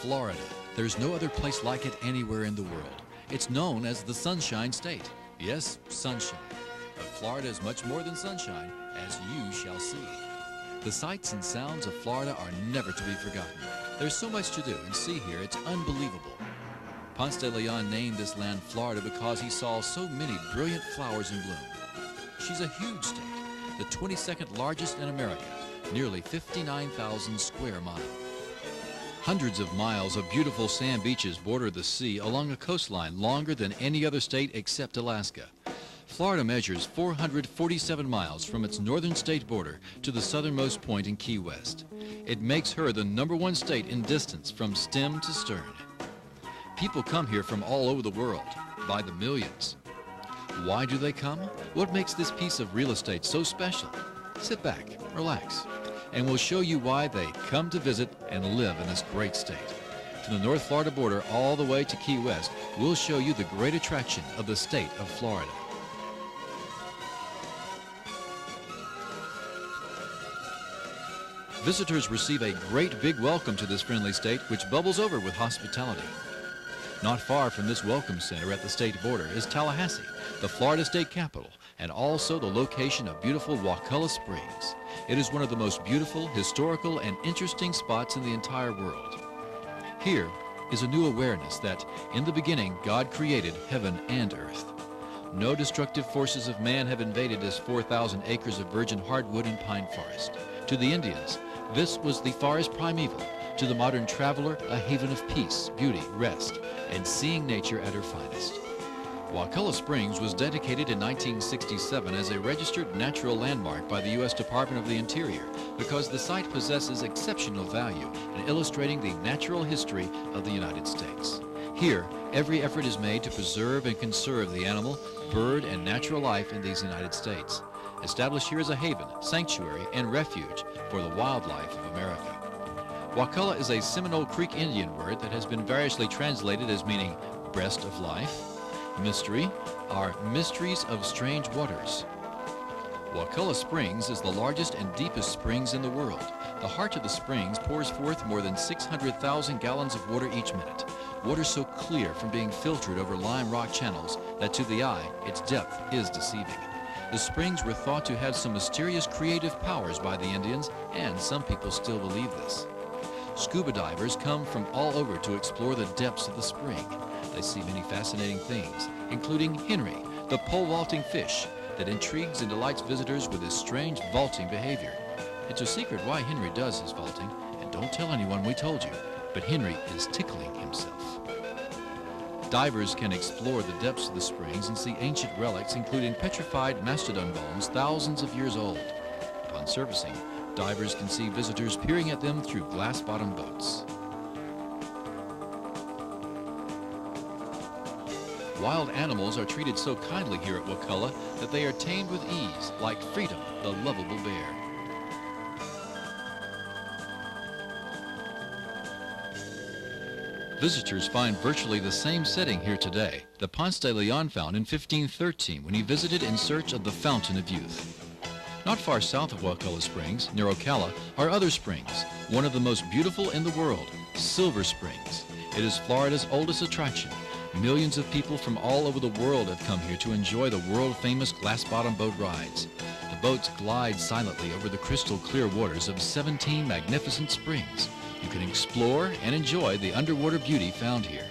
Florida. There's no other place like it anywhere in the world. It's known as the Sunshine State. Yes, sunshine. But Florida is much more than sunshine, as you shall see. The sights and sounds of Florida are never to be forgotten. There's so much to do and see here, it's unbelievable. Ponce de Leon named this land Florida because he saw so many brilliant flowers in bloom. She's a huge state, the 22nd largest in America, nearly 59,000 square miles. Hundreds of miles of beautiful sand beaches border the sea along a coastline longer than any other state except Alaska. Florida measures 447 miles from its northern state border to the southernmost point in Key West. It makes her the #1 state in distance from stem to stern. People come here from all over the world, by the millions. Why do they come? What makes this piece of real estate so special? Sit back, relax, and we'll show you why they come to visit and live in this great state. From the North Florida border all the way to Key West, we'll show you the great attraction of the state of Florida. Visitors receive a great big welcome to this friendly state, which bubbles over with hospitality. Not far from this welcome center at the state border is Tallahassee, the Florida state capital, and also the location of beautiful Wakulla Springs. It is one of the most beautiful, historical, and interesting spots in the entire world. Here is a new awareness that, in the beginning, God created heaven and earth. No destructive forces of man have invaded this 4,000 acres of virgin hardwood and pine forest. To the Indians, this was the forest primeval. To the modern traveler, a haven of peace, beauty, rest, and seeing nature at her finest. Wakulla Springs was dedicated in 1967 as a registered natural landmark by the U.S. Department of the Interior because the site possesses exceptional value in illustrating the natural history of the United States. Here, every effort is made to preserve and conserve the animal, bird, and natural life in these United States. Established here as a haven, sanctuary, and refuge for the wildlife of America. Wakulla is a Seminole Creek Indian word that has been variously translated as meaning breast of life. Mystery are mysteries of strange waters. Wakulla Springs is the largest and deepest springs in the world. The heart of the springs pours forth more than 600,000 gallons of water each minute. Water so clear from being filtered over lime rock channels that to the eye, its depth is deceiving. The springs were thought to have some mysterious creative powers by the Indians, and some people still believe this. Scuba divers come from all over to explore the depths of the spring. They see many fascinating things, including Henry, the pole vaulting fish that intrigues and delights visitors with his strange vaulting behavior. It's a secret why Henry does his vaulting, and don't tell anyone we told you, but Henry is tickling himself. Divers can explore the depths of the springs and see ancient relics, including petrified mastodon bones thousands of years old. Upon surfacing, divers can see visitors peering at them through glass-bottom boats. Wild animals are treated so kindly here at Wakulla that they are tamed with ease, like Freedom, the lovable bear. Visitors find virtually the same setting here today that Ponce de Leon found in 1513 when he visited in search of the Fountain of Youth. Not far south of Wakulla Springs, near Ocala, are other springs, one of the most beautiful in the world, Silver Springs. It is Florida's oldest attraction. Millions of people from all over the world have come here to enjoy the world-famous glass-bottom boat rides. The boats glide silently over the crystal-clear waters of 17 magnificent springs. You can explore and enjoy the underwater beauty found here.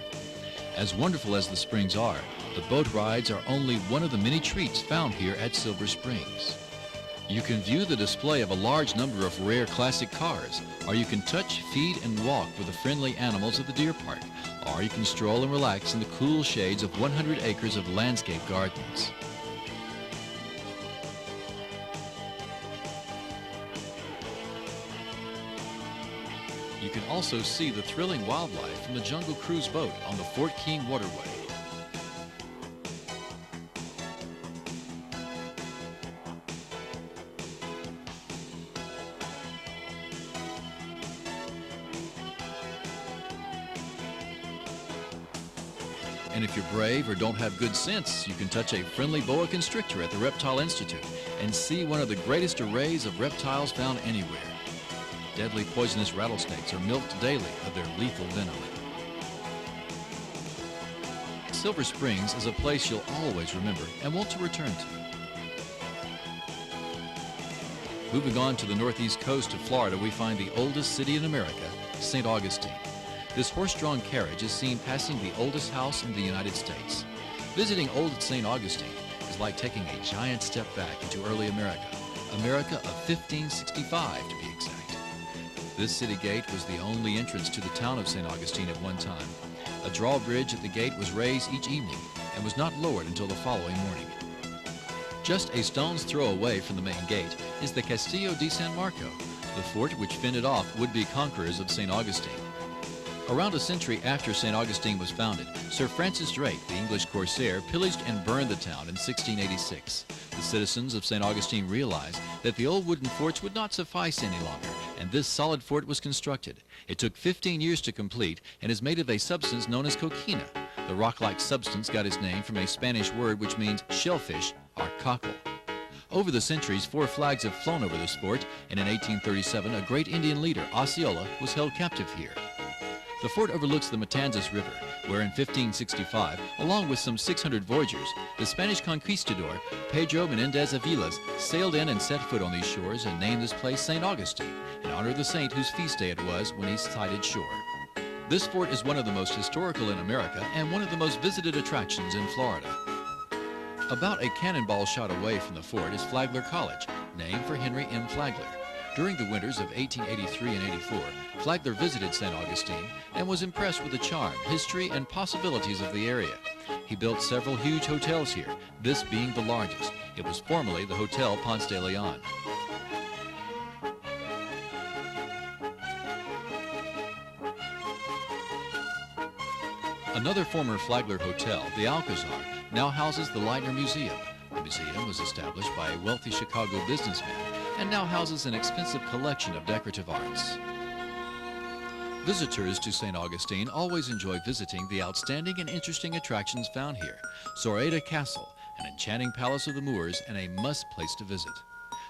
As wonderful as the springs are, the boat rides are only one of the many treats found here at Silver Springs. You can view the display of a large number of rare classic cars, or you can touch, feed, and walk with the friendly animals at the deer park, or you can stroll and relax in the cool shades of 100 acres of landscape gardens. You can also see the thrilling wildlife from the Jungle Cruise boat on the Fort King Waterway. And if you're brave or don't have good sense, you can touch a friendly boa constrictor at the Reptile Institute and see one of the greatest arrays of reptiles found anywhere. deadly poisonous rattlesnakes are milked daily of their lethal venom. Silver Springs is a place you'll always remember and want to return to. Moving on to the northeast coast of Florida, we find the oldest city in America, St. Augustine. This horse-drawn carriage is seen passing the oldest house in the United States. Visiting old St. Augustine is like taking a giant step back into early America, America of 1565 to be exact. This city gate was the only entrance to the town of St. Augustine at one time. A drawbridge at the gate was raised each evening and was not lowered until the following morning. Just a stone's throw away from the main gate is the Castillo de San Marco, the fort which fended off would-be conquerors of St. Augustine. Around a century after St. Augustine was founded, Sir Francis Drake, the English corsair, pillaged and burned the town in 1686. The citizens of St. Augustine realized that the old wooden forts would not suffice any longer, and this solid fort was constructed. It took 15 years to complete and is made of a substance known as coquina. The rock-like substance got its name from a Spanish word which means shellfish or cockle. Over the centuries, 4 flags have flown over this fort, and in 1837, a great Indian leader, Osceola, was held captive here. The fort overlooks the Matanzas River, where in 1565, along with some 600 voyagers, the Spanish conquistador Pedro Menendez Avilas sailed in and set foot on these shores and named this place St. Augustine, in honor of the saint whose feast day it was when he sighted shore. This fort is one of the most historical in America and one of the most visited attractions in Florida. About a cannonball shot away from the fort is Flagler College, named for Henry M. Flagler. During the winters of 1883 and 84, Flagler visited St. Augustine and was impressed with the charm, history, and possibilities of the area. He built several huge hotels here, this being the largest. It was formerly the Hotel Ponce de Leon. Another former Flagler hotel, the Alcazar, now houses the Leitner Museum. The museum was established by a wealthy Chicago businessman and now houses an expensive collection of decorative arts. Visitors to St. Augustine always enjoy visiting the outstanding and interesting attractions found here. Soreda Castle, an enchanting palace of the Moors and a must place to visit.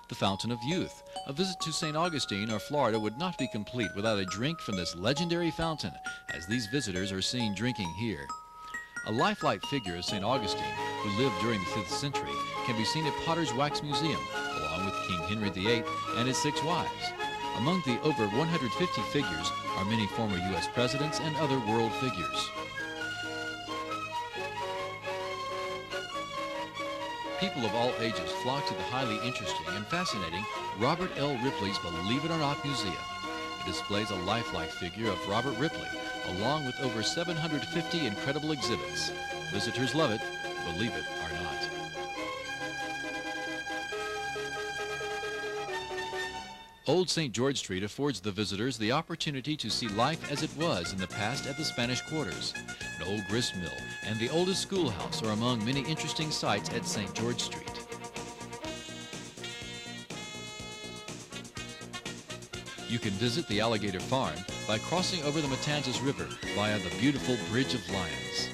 The Fountain of Youth. A visit to St. Augustine or Florida would not be complete without a drink from this legendary fountain, as these visitors are seen drinking here. A lifelike figure of St. Augustine, who lived during the 5th century, can be seen at Potter's Wax Museum, along with King Henry VIII and his 6 wives. Among the over 150 figures are many former U.S. presidents and other world figures. People of all ages flock to the highly interesting and fascinating Robert L. Ripley's Believe It or Not Museum. It displays a lifelike figure of Robert Ripley, along with over 750 incredible exhibits. Visitors love it, believe it or not. Old St. George Street affords the visitors the opportunity to see life as it was in the past at the Spanish Quarters. An old grist mill and the oldest schoolhouse are among many interesting sights at St. George Street. You can visit the Alligator Farm by crossing over the Matanzas River via the beautiful Bridge of Lions.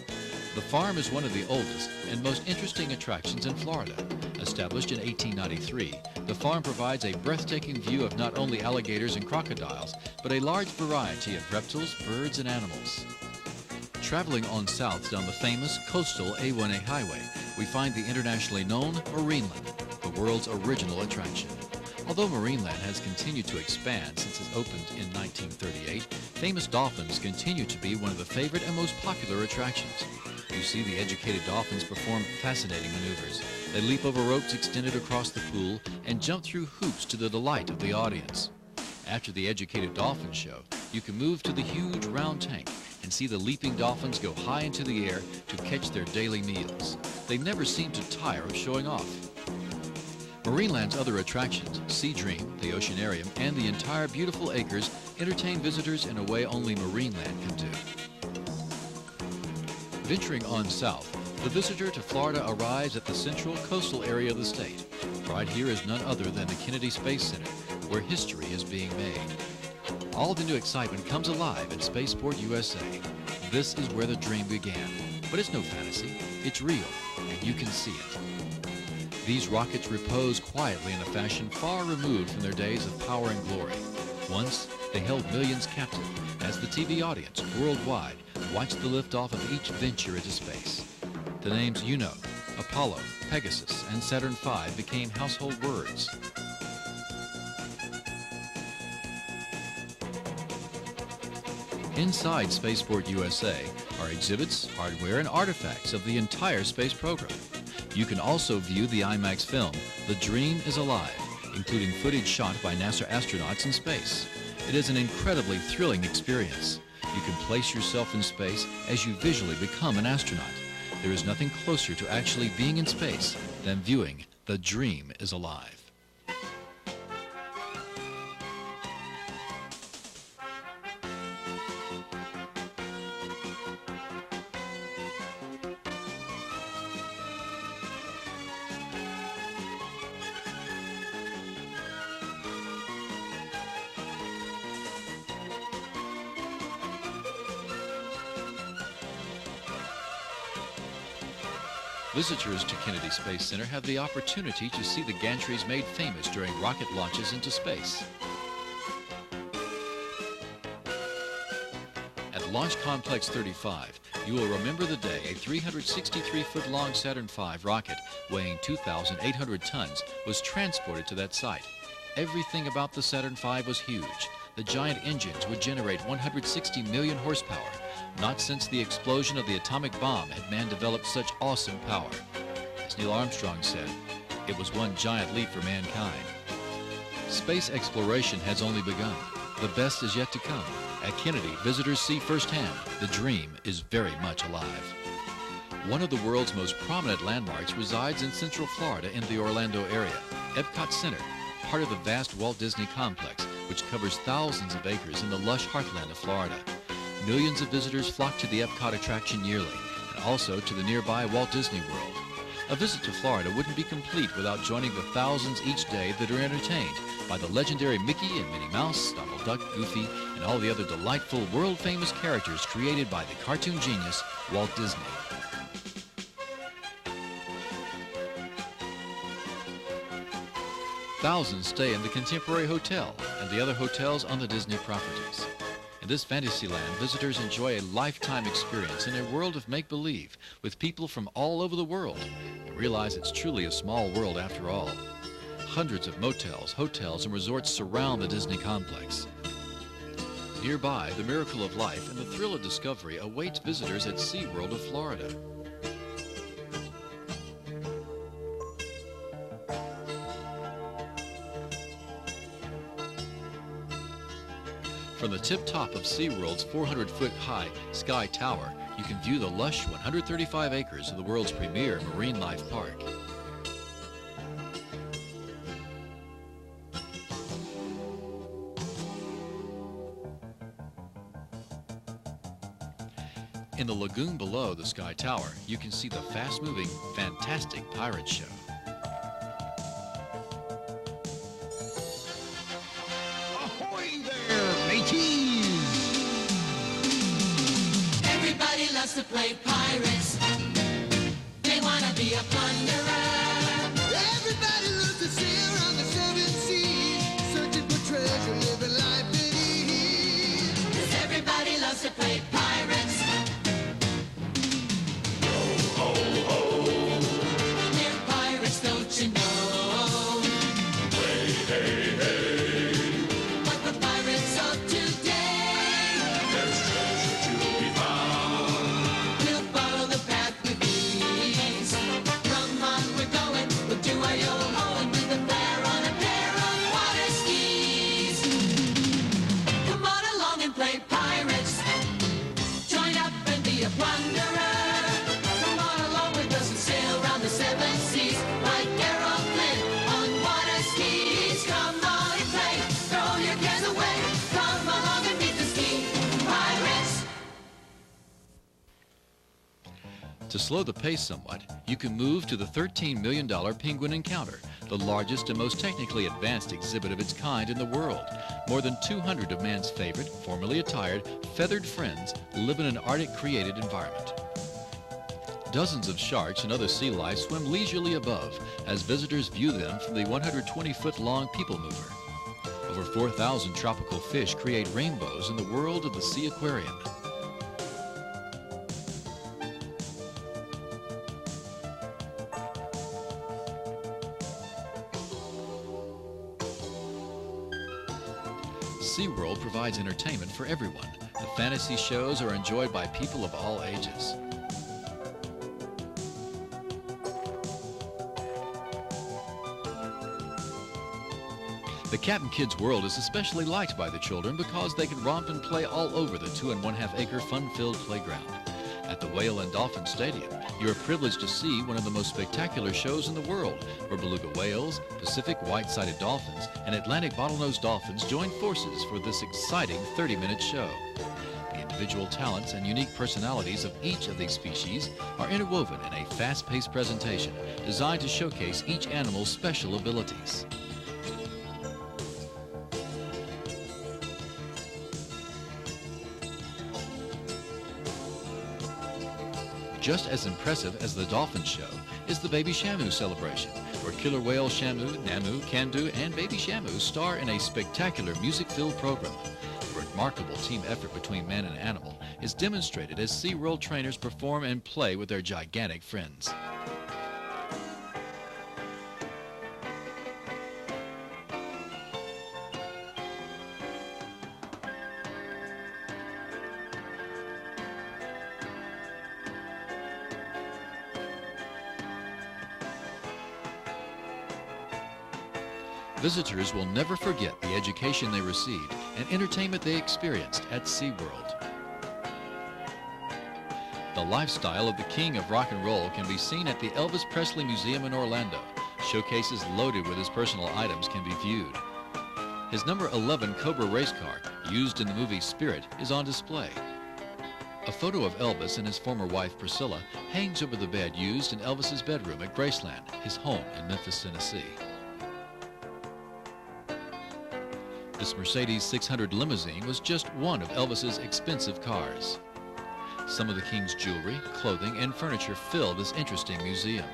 The farm is one of the oldest and most interesting attractions in Florida. Established in 1893, the farm provides a breathtaking view of not only alligators and crocodiles, but a large variety of reptiles, birds, and animals. Traveling on south down the famous coastal A1A highway, we find the internationally known Marineland, the world's original attraction. Although Marineland has continued to expand since it opened in 1938, famous dolphins continue to be one of the favorite and most popular attractions. You see the educated dolphins perform fascinating maneuvers. They leap over ropes extended across the pool and jump through hoops to the delight of the audience. After the educated dolphin show, you can move to the huge round tank and see the leaping dolphins go high into the air to catch their daily meals. They never seem to tire of showing off. Marineland's other attractions, Sea Dream, the Oceanarium, and the entire beautiful acres entertain visitors in a way only Marineland can do. Venturing on south, the visitor to Florida arrives at the central coastal area of the state. Right here is none other than the Kennedy Space Center, where history is being made. All the new excitement comes alive at Spaceport USA. This is where the dream began. But it's no fantasy, it's real, and you can see it. These rockets repose quietly in a fashion far removed from their days of power and glory. Once, they held millions captive as the TV audience worldwide watched the liftoff of each venture into space. The names Juno, Apollo, Pegasus, and Saturn V became household words. Inside Spaceport USA are exhibits, hardware, and artifacts of the entire space program. You can also view the IMAX film, The Dream is Alive, including footage shot by NASA astronauts in space. It is an incredibly thrilling experience. You can place yourself in space as you visually become an astronaut. There is nothing closer to actually being in space than viewing The Dream is Alive. Visitors to Kennedy Space Center have the opportunity to see the gantries made famous during rocket launches into space. At Launch Complex 35, you will remember the day a 363-foot-long Saturn V rocket weighing 2,800 tons was transported to that site. Everything about the Saturn V was huge. The giant engines would generate 160 million horsepower. Not since the explosion of the atomic bomb had man developed such awesome power. As Neil Armstrong said, it was one giant leap for mankind. Space exploration has only begun. The best is yet to come. At Kennedy, visitors see firsthand the dream is very much alive. One of the world's most prominent landmarks resides in Central Florida in the Orlando area, Epcot Center, part of the vast Walt Disney complex, which covers thousands of acres in the lush heartland of Florida. Millions of visitors flock to the Epcot attraction yearly, and also to the nearby Walt Disney World. A visit to Florida wouldn't be complete without joining the thousands each day that are entertained by the legendary Mickey and Minnie Mouse, Donald Duck, Goofy, and all the other delightful world-famous characters created by the cartoon genius Walt Disney. Thousands stay in the Contemporary Hotel and the other hotels on the Disney properties. In this Fantasyland, visitors enjoy a lifetime experience in a world of make-believe with people from all over the world and realize it's truly a small world after all. Hundreds of motels, hotels, and resorts surround the Disney complex. Nearby, the miracle of life and the thrill of discovery awaits visitors at SeaWorld of Florida. From the tip-top of SeaWorld's 400-foot-high Sky Tower, you can view the lush 135 acres of the world's premier marine life park. In the lagoon below the Sky Tower, you can see the fast-moving, fantastic pirate show. Everybody loves to play pirates. They want to be a plunderer. Everybody loves to sail around the seven seas, searching for treasure, living life at ease. 'Cause everybody loves to play pirates. Ho, ho, ho. They're pirates, don't you know? Hey, hey, hey. But the pirates of today, There's treasure to be found. we'll follow the path with ease. Come on, we're going. We'll do our yo-ho and with a flare on a pair of water skis. Come on along and play pirates. Join up and be a plunderer. Come on along with us and sail around the seven seas like Errol Flynn on water skis. Come on and play. Throw your cares away. Come along and meet the ski pirates. To slow the pace somewhat, you can move to the $13 million Penguin Encounter, the largest and most technically advanced exhibit of its kind in the world. More than 200 of man's favorite, formally attired, feathered friends live in an Arctic-created environment. Dozens of sharks and other sea life swim leisurely above as visitors view them from the 120-foot-long people mover. Over 4,000 tropical fish create rainbows in the world of the Sea Aquarium. SeaWorld provides entertainment for everyone. The fantasy shows are enjoyed by people of all ages. The Captain Kids World is especially liked by the children because they can romp and play all over the 2 1/2 acre fun-filled playground. At the Whale and Dolphin Stadium, you are privileged to see one of the most spectacular shows in the world, where beluga whales, Pacific white-sided dolphins, and Atlantic bottlenose dolphins join forces for this exciting 30-minute show. The individual talents and unique personalities of each of these species are interwoven in a fast-paced presentation designed to showcase each animal's special abilities. Just as impressive as the Dolphin Show is the Baby Shamu celebration, where killer whale Shamu, Namu, Kandu, and Baby Shamu star in a spectacular music-filled program. The remarkable team effort between man and animal is demonstrated as SeaWorld trainers perform and play with their gigantic friends. Visitors will never forget the education they received and entertainment they experienced at SeaWorld. The lifestyle of the king of rock and roll can be seen at the Elvis Presley Museum in Orlando. Showcases loaded with his personal items can be viewed. His number 11 Cobra race car, used in the movie Spirit, is on display. A photo of Elvis and his former wife Priscilla hangs over the bed used in Elvis's bedroom at Graceland, his home in Memphis, Tennessee. This Mercedes 600 limousine was just one of Elvis's expensive cars. Some of the king's jewelry, clothing, and furniture fill this interesting museum.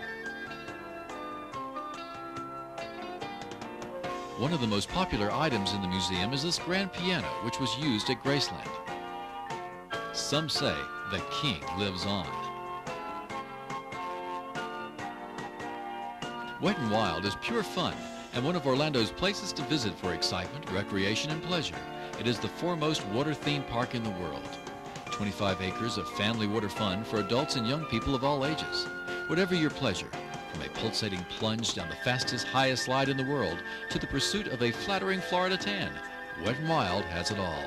One of the most popular items in the museum is this grand piano, which was used at Graceland. Some say the king lives on. Wet n Wild is pure fun and one of Orlando's places to visit for excitement, recreation, and pleasure. It is the foremost water theme park in the world. 25 acres of family water fun for adults and young people of all ages. Whatever your pleasure, from a pulsating plunge down the fastest, highest slide in the world to the pursuit of a flattering Florida tan, Wet n Wild has it all.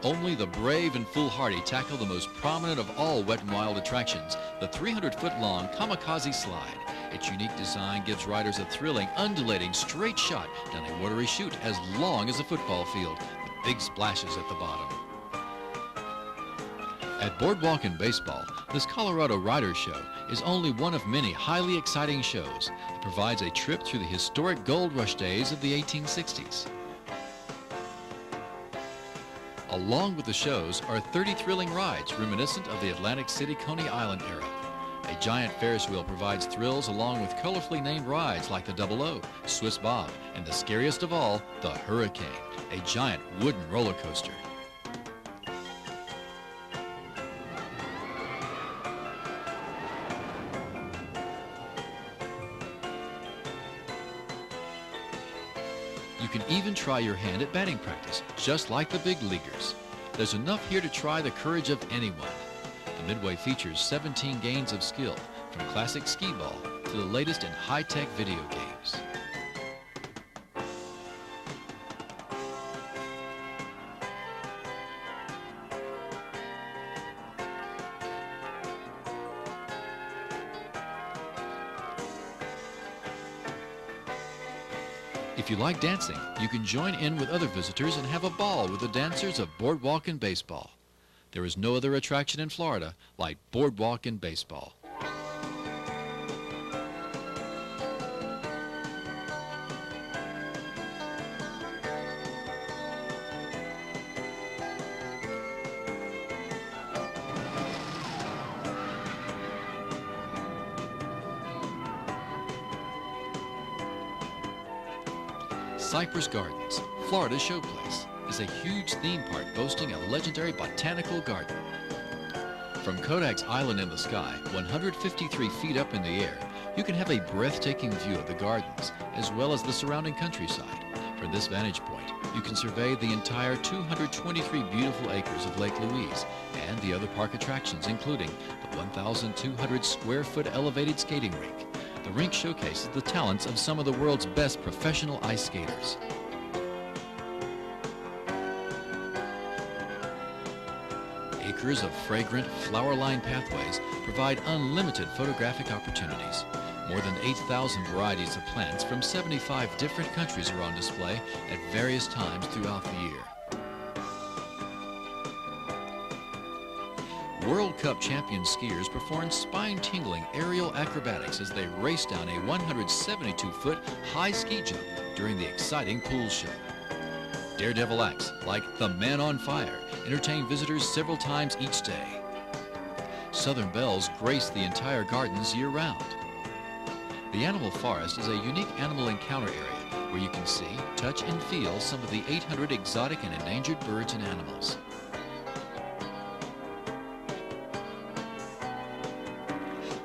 Only the brave and foolhardy tackle the most prominent of all Wet n Wild attractions, the 300-foot-long Kamikaze Slide. Its unique design gives riders a thrilling, undulating, straight shot down a watery chute as long as a football field, with big splashes at the bottom. At Boardwalk and Baseball, this Colorado Rider Show is only one of many highly exciting shows. It provides a trip through the historic gold rush days of the 1860s. Along with the shows are 30 thrilling rides reminiscent of the Atlantic City Coney Island era. A giant Ferris wheel provides thrills along with colorfully named rides like the Double O, Swiss Bob, and the scariest of all, the Hurricane, a giant wooden roller coaster. You can even try your hand at batting practice, just like the big leaguers. There's enough here to try the courage of anyone. The Midway features 17 games of skill, from classic skee ball to the latest in high-tech video games. If you like dancing, you can join in with other visitors and have a ball with the dancers of Boardwalk and Baseball. There is no other attraction in Florida like Boardwalk and Baseball. Cypress Gardens, Florida's showplace, is a huge theme park boasting a legendary botanical garden. From Kodak's Island in the sky, 153 feet up in the air, you can have a breathtaking view of the gardens as well as the surrounding countryside. From this vantage point, you can survey the entire 223 beautiful acres of Lake Louise and the other park attractions, including the 1,200 square foot elevated skating rink. The rink showcases the talents of some of the world's best professional ice skaters. Acres of fragrant, flower-lined pathways provide unlimited photographic opportunities. More than 8,000 varieties of plants from 75 different countries are on display at various times throughout the year. World Cup champion skiers perform spine-tingling aerial acrobatics as they race down a 172-foot high ski jump during the exciting pool show. Daredevil acts, like the Man on Fire, entertain visitors several times each day. Southern bells grace the entire gardens year-round. The Animal Forest is a unique animal encounter area where you can see, touch, and feel some of the 800 exotic and endangered birds and animals.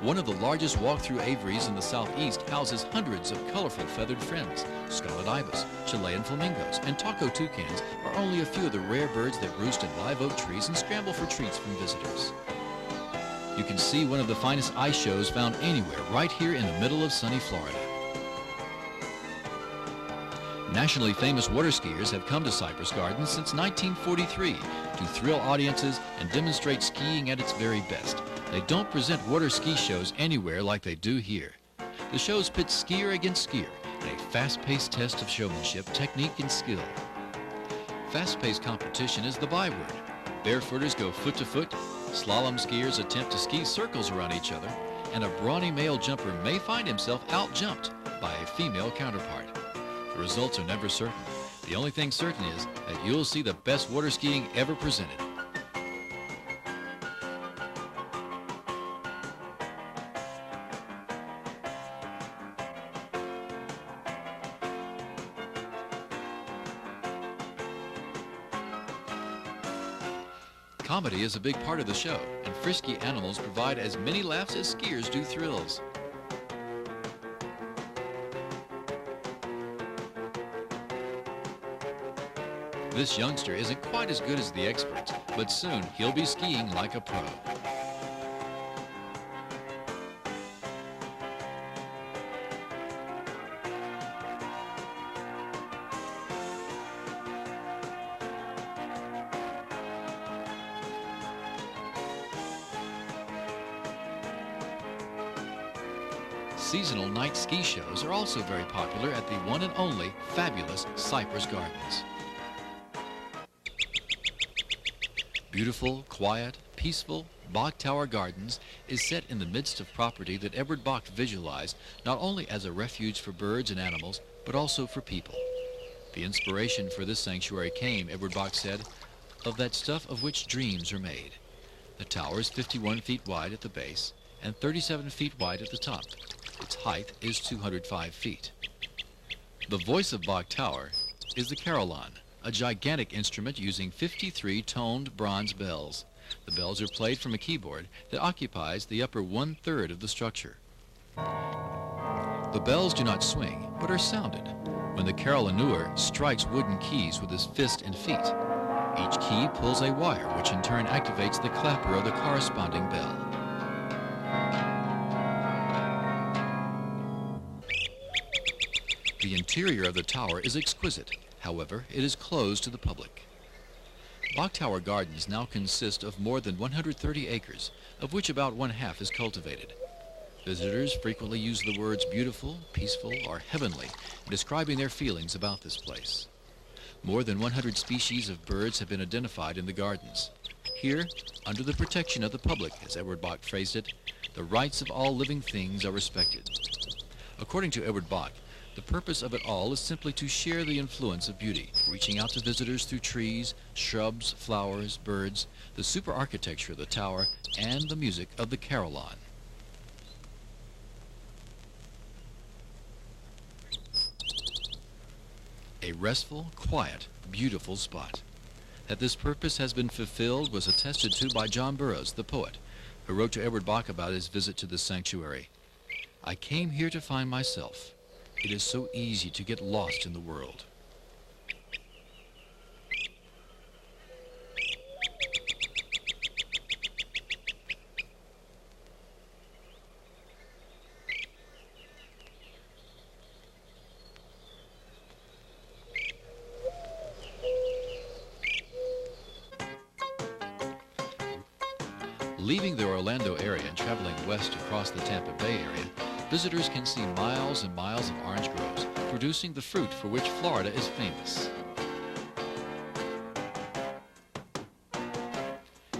One of the largest walk-through aviaries in the southeast houses hundreds of colorful feathered friends. Scarlet ibis, Chilean flamingos, and taco toucans are only a few of the rare birds that roost in live oak trees and scramble for treats from visitors. You can see one of the finest ice shows found anywhere right here in the middle of sunny Florida. Nationally famous water skiers have come to Cypress Gardens since 1943 to thrill audiences and demonstrate skiing at its very best. They don't present water ski shows anywhere like they do here. The shows pit skier against skier in a fast-paced test of showmanship, technique, and skill. Fast-paced competition is the byword. Barefooters go foot to foot, slalom skiers attempt to ski circles around each other, and a brawny male jumper may find himself out-jumped by a female counterpart. The results are never certain. The only thing certain is that you'll see the best water skiing ever presented. Comedy is a big part of the show, and frisky animals provide as many laughs as skiers do thrills. This youngster isn't quite as good as the experts, but soon he'll be skiing like a pro. Seasonal night ski shows are also very popular at the one and only fabulous Cypress Gardens. Beautiful, quiet, peaceful Bach Tower Gardens is set in the midst of property that Edward Bach visualized not only as a refuge for birds and animals, but also for people. The inspiration for this sanctuary came, Edward Bach said, of that stuff of which dreams are made. The tower is 51 feet wide at the base and 37 feet wide at the top. Its height is 205 feet. The voice of Bach Tower is the carillon, a gigantic instrument using 53 toned bronze bells. The bells are played from a keyboard that occupies the upper 1/3 of the structure. The bells do not swing, but are sounded when the carillonneur strikes wooden keys with his fist and feet. Each key pulls a wire, which in turn activates the clapper of the corresponding bell. The interior of the tower is exquisite. However, it is closed to the public. Bach Tower Gardens now consist of more than 130 acres, of which about 1/2 is cultivated. Visitors frequently use the words beautiful, peaceful, or heavenly in describing their feelings about this place. More than 100 species of birds have been identified in the gardens. Here, under the protection of the public, as Edward Bach phrased it, the rights of all living things are respected. According to Edward Bach, the purpose of it all is simply to share the influence of beauty, reaching out to visitors through trees, shrubs, flowers, birds, the super architecture of the tower, and the music of the carillon. A restful, quiet, beautiful spot. That this purpose has been fulfilled was attested to by John Burroughs, the poet, who wrote to Edward Bach about his visit to this sanctuary. I came here to find myself. It is so easy to get lost in the world. Leaving the Orlando area and traveling west across the Tampa Bay area, visitors can see miles and miles of orange groves, producing the fruit for which Florida is famous.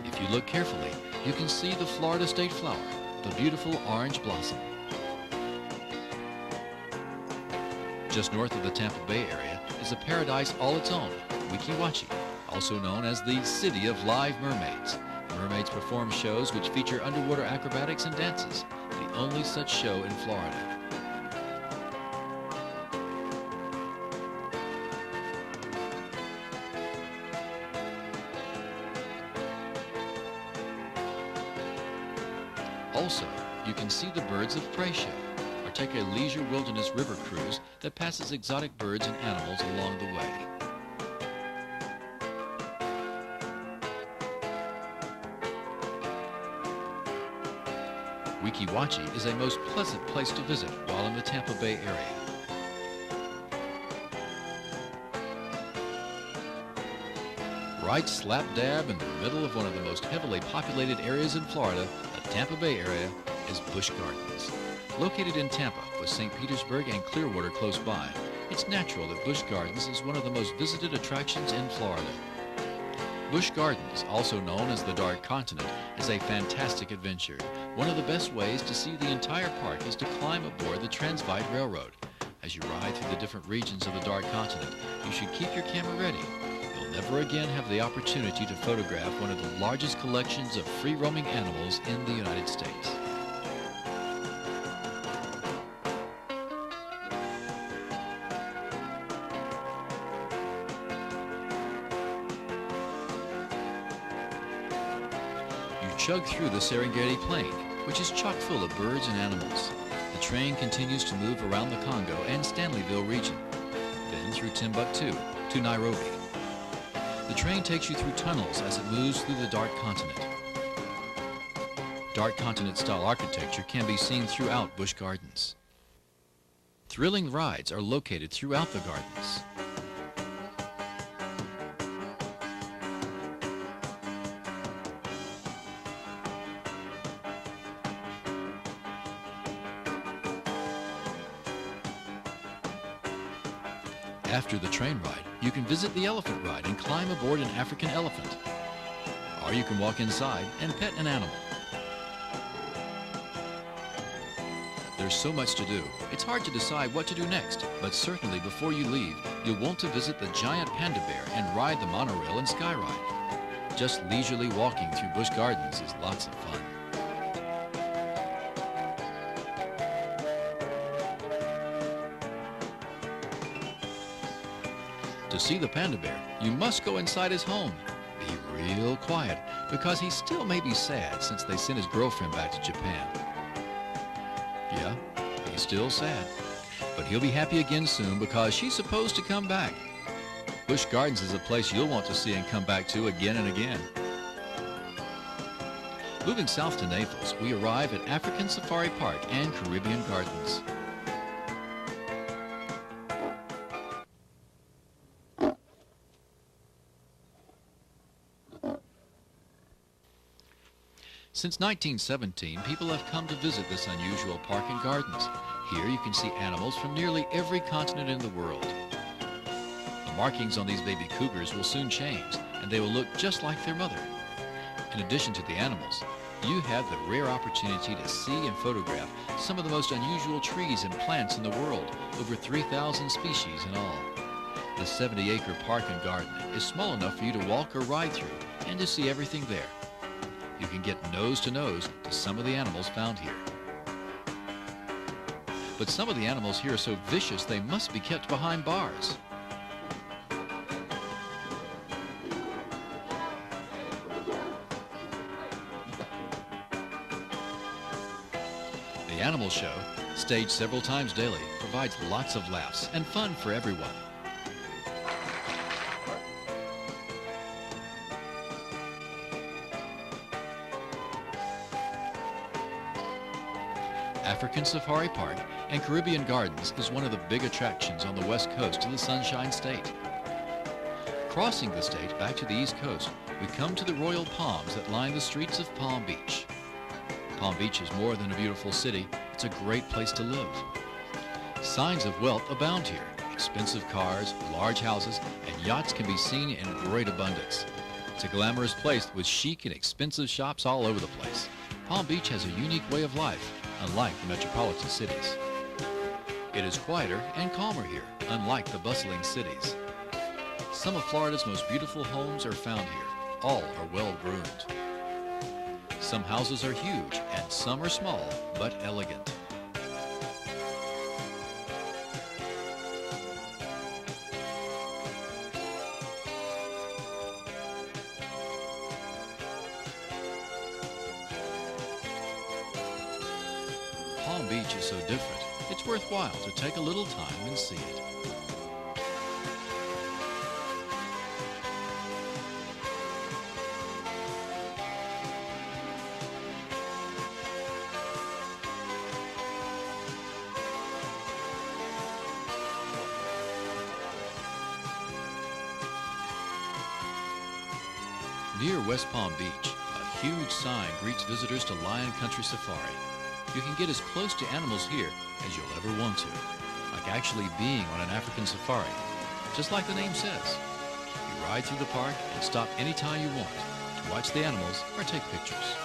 If you look carefully, you can see the Florida state flower, the beautiful orange blossom. Just north of the Tampa Bay area is a paradise all its own, Weeki Wachee, also known as the City of Live Mermaids. Mermaids perform shows which feature underwater acrobatics and dances, the only such show in Florida. Also, you can see the Birds of Prey show, or take a leisure wilderness river cruise that passes exotic birds and animals along the way. Weeki Wachee is a most pleasant place to visit while in the Tampa Bay area. Right slap dab in the middle of one of the most heavily populated areas in Florida, the Tampa Bay area, is Busch Gardens. Located in Tampa, with St. Petersburg and Clearwater close by, it's natural that Busch Gardens is one of the most visited attractions in Florida. Busch Gardens, also known as the Dark Continent, is a fantastic adventure. One of the best ways to see the entire park is to climb aboard the Transvite Railroad. As you ride through the different regions of the Dark Continent, you should keep your camera ready. You'll never again have the opportunity to photograph one of the largest collections of free-roaming animals in the United States. Chug through the Serengeti Plain, which is chock full of birds and animals. The train continues to move around the Congo and Stanleyville region, then through Timbuktu to Nairobi. The train takes you through tunnels as it moves through the Dark Continent. Dark Continent-style architecture can be seen throughout Busch Gardens. Thrilling rides are located throughout the gardens. After the train ride, you can visit the elephant ride and climb aboard an African elephant. Or you can walk inside and pet an animal. There's so much to do, it's hard to decide what to do next, but certainly before you leave, you'll want to visit the giant panda bear and ride the monorail and sky ride. Just leisurely walking through Busch Gardens is lots of fun. To see the panda bear, you must go inside his home. Be real quiet, because he still may be sad since they sent his girlfriend back to Japan. Yeah, he's still sad, but he'll be happy again soon because she's supposed to come back. Busch Gardens is a place you'll want to see and come back to again and again. Moving south to Naples, we arrive at African Safari Park and Caribbean Gardens. Since 1917, people have come to visit this unusual park and gardens. Here you can see animals from nearly every continent in the world. The markings on these baby cougars will soon change, and they will look just like their mother. In addition to the animals, you have the rare opportunity to see and photograph some of the most unusual trees and plants in the world, over 3,000 species in all. The 70-acre park and garden is small enough for you to walk or ride through and to see everything there. You can get nose to some of the animals found here. But some of the animals here are so vicious they must be kept behind bars. animal show, staged several times daily, provides lots of laughs and fun for everyone. African Safari Park and Caribbean Gardens is one of the big attractions on the west coast of the Sunshine State. Crossing the state back to the east coast, we come to the royal palms that line the streets of Palm Beach. Palm Beach is more than a beautiful city, it's a great place to live. Signs of wealth abound here. Expensive cars, large houses, and yachts can be seen in great abundance. It's a glamorous place with chic and expensive shops all over the place. Palm Beach has a unique way of life, unlike the metropolitan cities. It is quieter and calmer here, unlike the bustling cities. Some of Florida's most beautiful homes are found here. All are well groomed. Some houses are huge and some are small but elegant. Palm Beach is so different, it's worthwhile to take a little time and see it. Near West Palm Beach, a huge sign greets visitors to Lion Country Safari. You can get as close to animals here as you'll ever want to, like actually being on an African safari, just like the name says. You ride through the park and stop anytime you want to watch the animals or take pictures.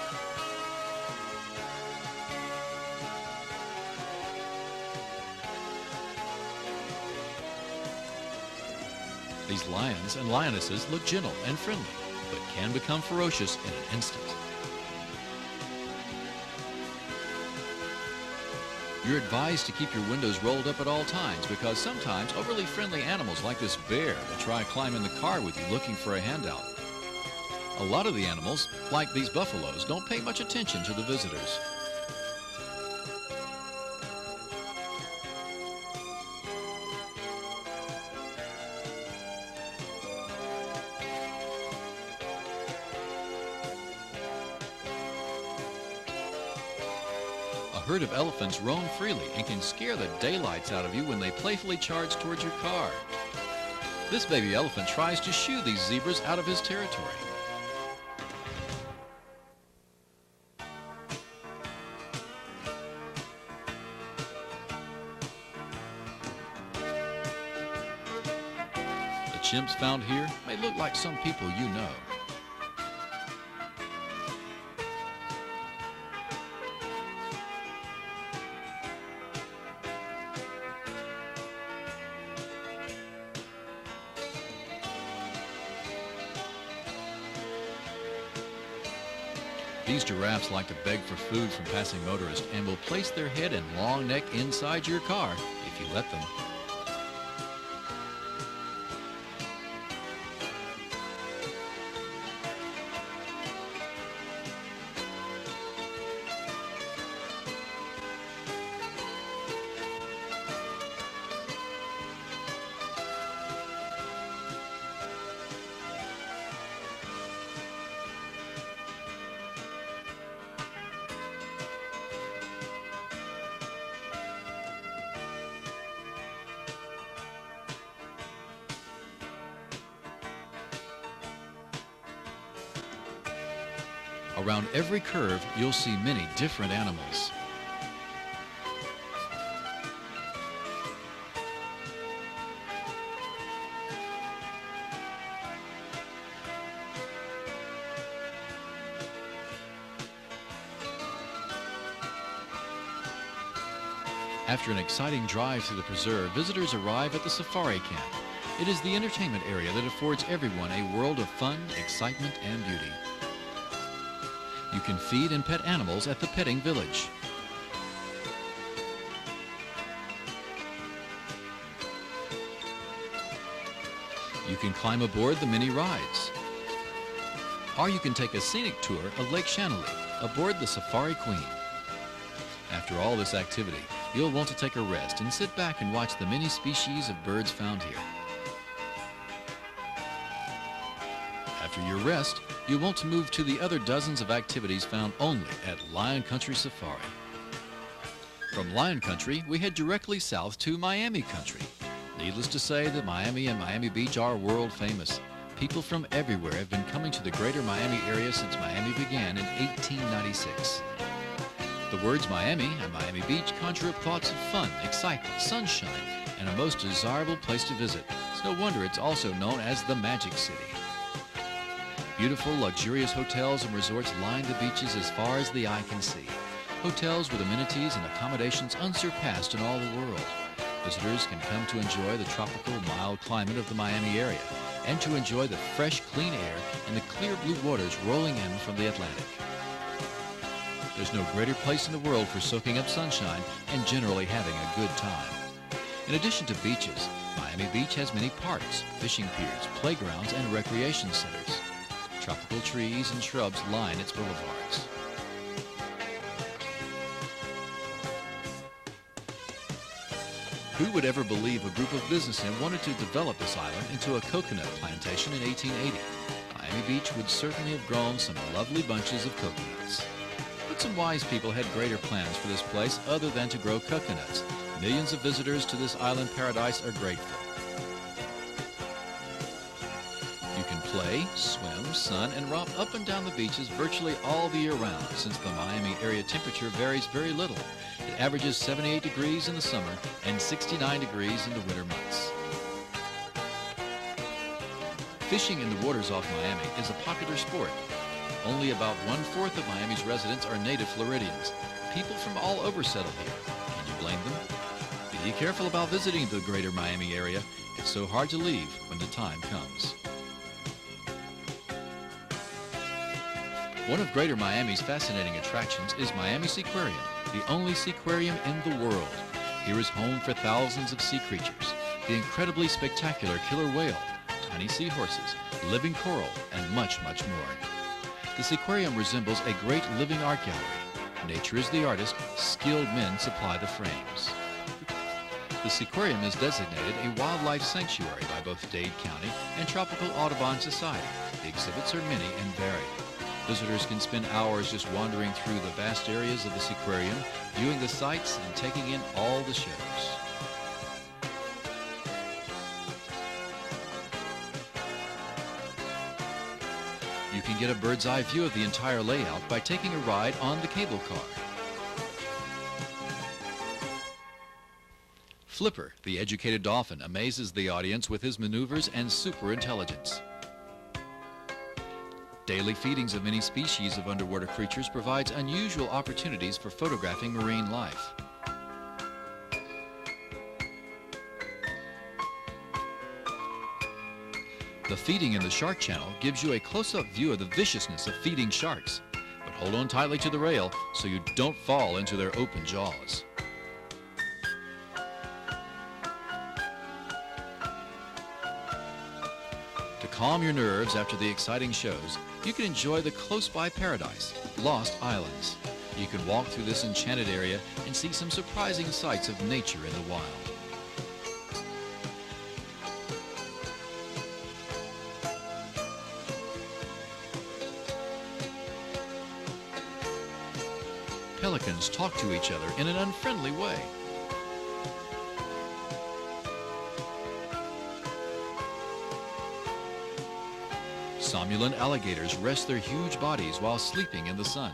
These lions and lionesses look gentle and friendly, but can become ferocious in an instant. You're advised to keep your windows rolled up at all times because sometimes overly friendly animals like this bear will try to climb in the car with you looking for a handout. A lot of the animals, like these buffaloes, don't pay much attention to the visitors. A herd of elephants roam freely and can scare the daylights out of you when they playfully charge towards your car. This baby elephant tries to shoo these zebras out of his territory. The chimps found here may look like some people you know. These giraffes like to beg for food from passing motorists and will place their head and long neck inside your car if you let them. Around every curve, you'll see many different animals. After an exciting drive through the preserve, visitors arrive at the safari camp. It is the entertainment area that affords everyone a world of fun, excitement, and beauty. You can feed and pet animals at the petting village. You can climb aboard the mini rides. Or you can take a scenic tour of Lake Chantilly aboard the Safari Queen. After all this activity, you'll want to take a rest and sit back and watch the many species of birds found here. After your rest, you'll want to move to the other dozens of activities found only at Lion Country Safari. From Lion Country, we head directly south to Miami Country. Needless to say that Miami and Miami Beach are world famous. People from everywhere have been coming to the greater Miami area since Miami began in 1896. The words Miami and Miami Beach conjure up thoughts of fun, excitement, sunshine, and a most desirable place to visit. It's no wonder it's also known as the Magic City. Beautiful, luxurious hotels and resorts line the beaches as far as the eye can see. Hotels with amenities and accommodations unsurpassed in all the world. Visitors can come to enjoy the tropical, mild climate of the Miami area and to enjoy the fresh, clean air and the clear blue waters rolling in from the Atlantic. There's no greater place in the world for soaking up sunshine and generally having a good time. In addition to beaches, Miami Beach has many parks, fishing piers, playgrounds, and recreation centers. Tropical trees and shrubs line its boulevards. Who would ever believe a group of businessmen wanted to develop this island into a coconut plantation in 1880? Miami Beach would certainly have grown some lovely bunches of coconuts. But some wise people had greater plans for this place other than to grow coconuts. Millions of visitors to this island paradise are grateful. You can play, swim, sun, and romp up and down the beaches virtually all the year round, since the Miami area temperature varies very little. It averages 78 degrees in the summer and 69 degrees in the winter months. Fishing in the waters off Miami is a popular sport. Only about 1/4 of Miami's residents are native Floridians. People from all over settle here. Can you blame them? Be careful about visiting the greater Miami area. It's so hard to leave when the time comes. One of Greater Miami's fascinating attractions is Miami Seaquarium, the only seaquarium in the world. Here is home for thousands of sea creatures, the incredibly spectacular killer whale, tiny seahorses, living coral, and much, much more. The seaquarium resembles a great living art gallery. Nature is the artist, skilled men supply the frames. The seaquarium is designated a wildlife sanctuary by both Dade County and Tropical Audubon Society. The exhibits are many and varied. Visitors can spend hours just wandering through the vast areas of the seaquarium, viewing the sights and taking in all the shows. You can get a bird's eye view of the entire layout by taking a ride on the cable car. Flipper, the educated dolphin, amazes the audience with his maneuvers and super intelligence. Daily feedings of many species of underwater creatures provides unusual opportunities for photographing marine life. The feeding in the Shark Channel gives you a close-up view of the viciousness of feeding sharks. But hold on tightly to the rail so you don't fall into their open jaws. To calm your nerves after the exciting shows, you can enjoy the close-by paradise, Lost Islands. You can walk through this enchanted area and see some surprising sights of nature in the wild. Pelicans talk to each other in an unfriendly way. Somnolent alligators rest their huge bodies while sleeping in the sun.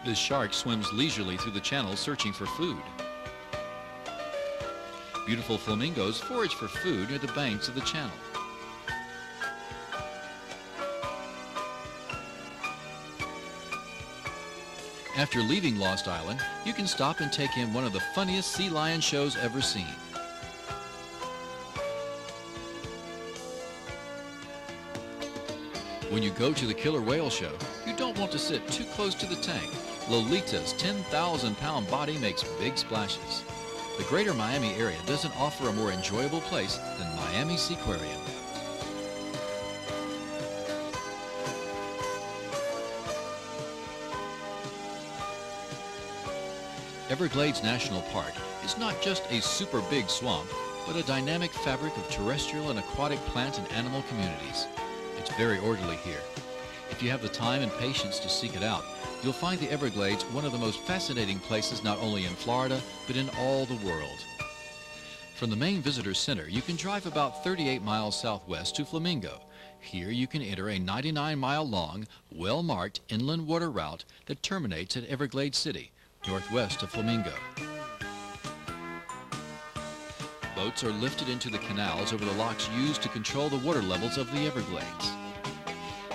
This shark swims leisurely through the channel searching for food. Beautiful flamingos forage for food near the banks of the channel. After leaving Lost Island, you can stop and take in one of the funniest sea lion shows ever seen. When you go to the killer whale show, you don't want to sit too close to the tank. Lolita's 10,000-pound body makes big splashes. The greater Miami area doesn't offer a more enjoyable place than Miami Seaquarium. Everglades National Park is not just a super big swamp, but a dynamic fabric of terrestrial and aquatic plant and animal communities. It's very orderly here. If you have the time and patience to seek it out, you'll find the Everglades one of the most fascinating places not only in Florida, but in all the world. From the main visitor center, you can drive about 38 miles southwest to Flamingo. Here you can enter a 99-mile-long, well-marked inland water route that terminates at Everglades City, northwest of Flamingo. Boats are lifted into the canals over the locks used to control the water levels of the Everglades.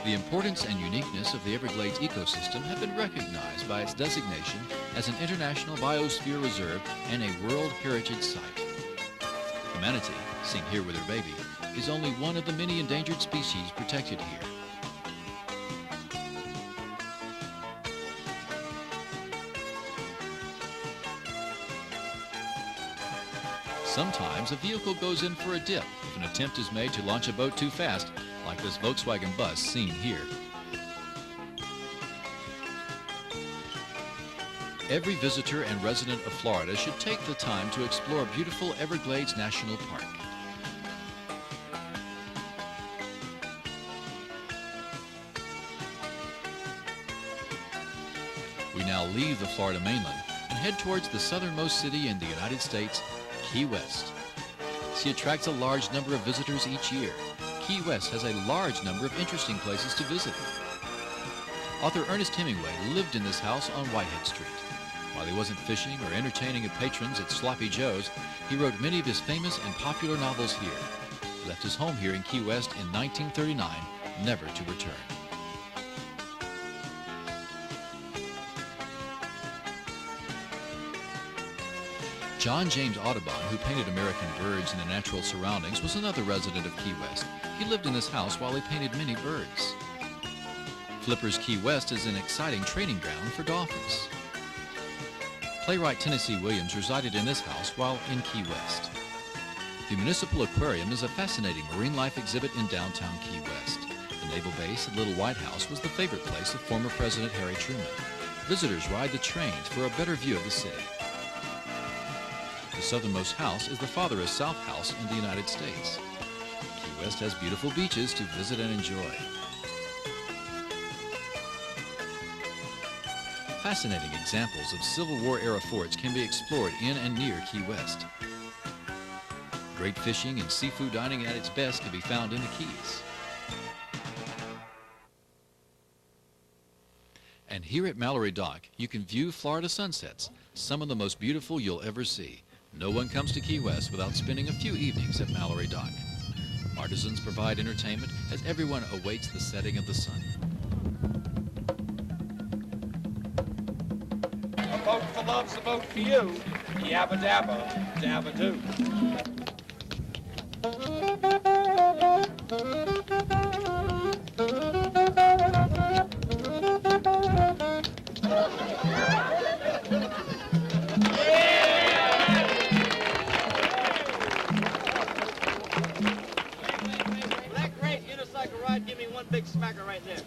The importance and uniqueness of the Everglades ecosystem have been recognized by its designation as an International Biosphere Reserve and a World Heritage Site. The manatee, seen here with her baby, is only one of the many endangered species protected here. Sometimes a vehicle goes in for a dip if an attempt is made to launch a boat too fast, like this Volkswagen bus seen here. Every visitor and resident of Florida should take the time to explore beautiful Everglades National Park. We now leave the Florida mainland and head towards the southernmost city in the United States, Key West. She attracts a large number of visitors each year. Key West has a large number of interesting places to visit. Author Ernest Hemingway lived in this house on Whitehead Street. While he wasn't fishing or entertaining patrons at Sloppy Joe's, he wrote many of his famous and popular novels here. He left his home here in Key West in 1939, never to return. John James Audubon, who painted American birds in their natural surroundings, was another resident of Key West. He lived in this house while he painted many birds. Flippers Key West is an exciting training ground for dolphins. Playwright Tennessee Williams resided in this house while in Key West. The Municipal Aquarium is a fascinating marine life exhibit in downtown Key West. The naval base at Little White House was the favorite place of former President Harry Truman. Visitors ride the trains for a better view of the city. The southernmost house is the farthest south house in the United States. Key West has beautiful beaches to visit and enjoy. Fascinating examples of Civil War era forts can be explored in and near Key West. Great fishing and seafood dining at its best can be found in the Keys. And here at Mallory Dock, you can view Florida sunsets, some of the most beautiful you'll ever see. No one comes to Key West without spending a few evenings at Mallory Dock. Artisans provide entertainment as everyone awaits the setting of the sun. A boat for love's a boat for you. Yabba dabba, dabba doo. That great unicycle ride, give me one big smacker right there.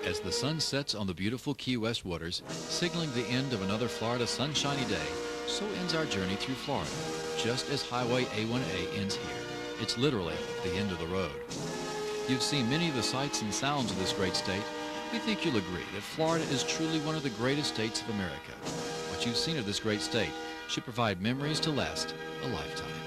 As the sun sets on the beautiful Key West waters, signaling the end of another Florida sunshiny day, so ends our journey through Florida, just as Highway A1A ends here. It's literally the end of the road. You've seen many of the sights and sounds of this great state. We think you'll agree that Florida is truly one of the greatest states of America. What you've seen of this great state should provide memories to last a lifetime.